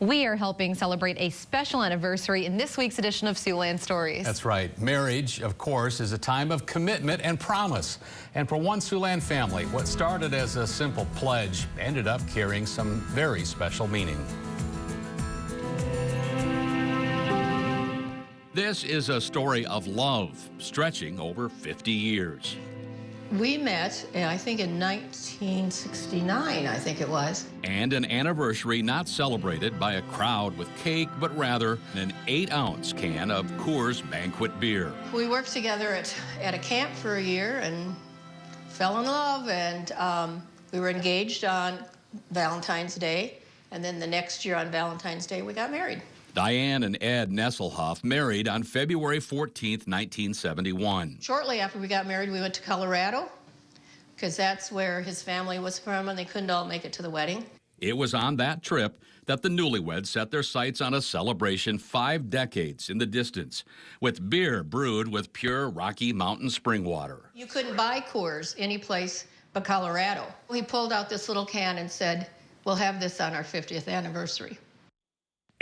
We are helping celebrate a special anniversary in this week's edition of Siouxland Stories. That's right. Marriage, of course, is a time of commitment and promise. And for one Siouxland family, what started as a simple pledge ended up carrying some very special meaning. This is a story of love stretching over 50 years. We met, I think, in 1969, I think it was. And an anniversary not celebrated by a crowd with cake, but rather an 8-ounce can of Coors banquet beer. We worked together at a camp for a year and fell in love, and we were engaged on Valentine's Day, and then the next year on Valentine's Day we got married. Diane and Ed Nesselhoff married on February 14th, 1971. Shortly after we got married, we went to Colorado, because that's where his family was from, and they couldn't all make it to the wedding. It was on that trip that the newlyweds set their sights on a celebration 5 decades in the distance, with beer brewed with pure Rocky Mountain spring water. You couldn't buy Coors any place but Colorado. He pulled out this little can and said, "We'll have this on our 50th anniversary."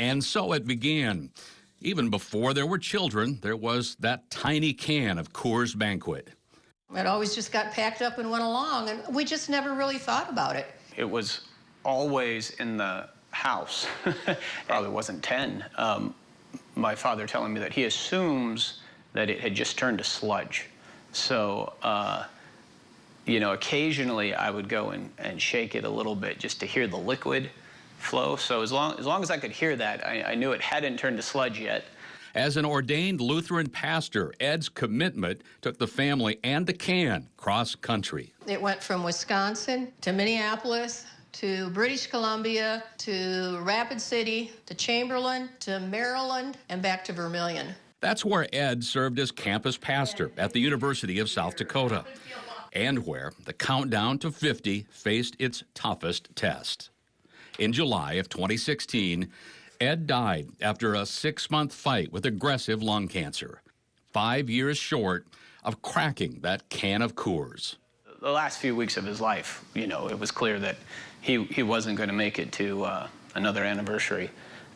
And so it began. Even before there were children, there was that tiny can of Coors Banquet. It always just got packed up and went along, and we just never really thought about it. It was always in the house. Probably wasn't 10. My father telling me that he assumes that it had just turned to sludge. So, you know, occasionally I would go and shake it a little bit just to hear the liquid flow. So as long as I could hear that, I knew it hadn't turned to sludge yet. As an ordained Lutheran pastor, Ed's commitment took the family and the can cross-country. It went from Wisconsin to Minneapolis to British Columbia to Rapid City to Chamberlain to Maryland and back to Vermilion. That's where Ed served as campus pastor at the University of South Dakota, and where the countdown to 50 faced its toughest test. In July of 2016, Ed died after a 6-month fight with aggressive lung cancer, 5 years short of cracking that can of Coors. The last few weeks of his life, you know, it was clear that he wasn't going to make it to another anniversary.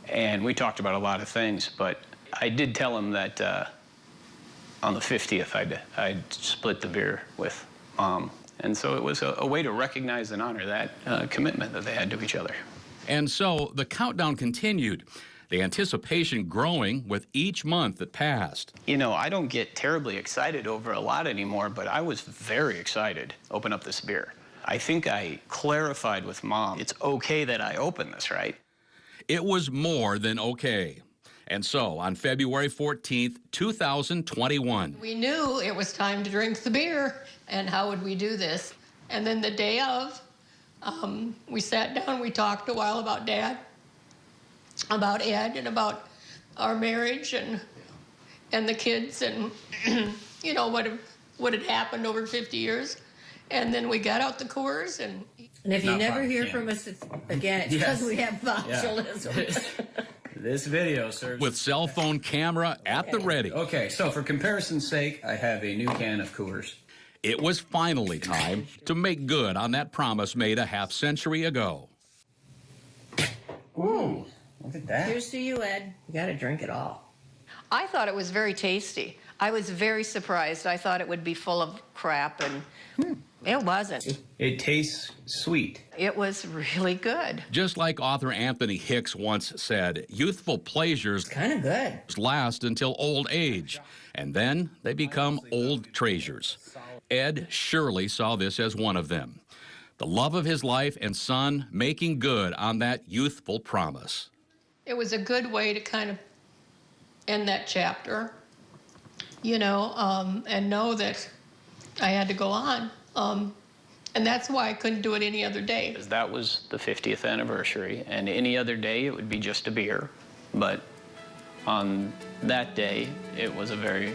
And we talked about a lot of things, but I did tell him that on the 50th, I'd split the beer with Mom. And so it was a way to recognize and honor that commitment that they had to each other. And so the countdown continued, the anticipation growing with each month that passed. You know, I don't get terribly excited over a lot anymore, but I was very excited to open up this beer. I think I clarified with Mom, it's okay that I open this, right? It was more than okay. And so on February 14th, 2021. We knew it was time to drink the beer, and how would we do this? And then the day of, we sat down, we talked a while about Dad, about Ed, and about our marriage and the kids, and you know, what had happened over 50 years. And then we got out the Coors, and if you never hear from us again, it's because we have botulism. This video serves with cell phone camera at the ready. Okay, so for comparison's sake, I have a new can of Coors. It was finally time to make good on that promise made a half-century ago. Ooh, look at that. Here's to you, Ed. You got to drink it all. I thought it was very tasty. I was very surprised. I thought it would be full of crap, and it wasn't. It tastes sweet. It was really good. Just like author Anthony Hicks once said, youthful pleasures Kind of good. last until old age, and then they become old treasures. Ed surely saw this as one of them. The love of his life and son making good on that youthful promise. It was a good way to kind of end that chapter, you know, and know that I had to go on. And that's why I couldn't do it any other day. That was the 50th anniversary, and any other day it would be just a beer. But on that day, it was a very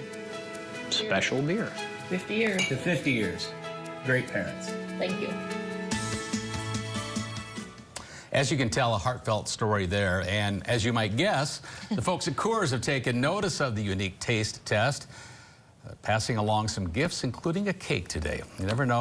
special beer. 50 years. To 50 years. Great parents. Thank you. As you can tell, a heartfelt story there. And as you might guess, the folks at Coors have taken notice of the unique taste test, passing along some gifts, including a cake today. You never know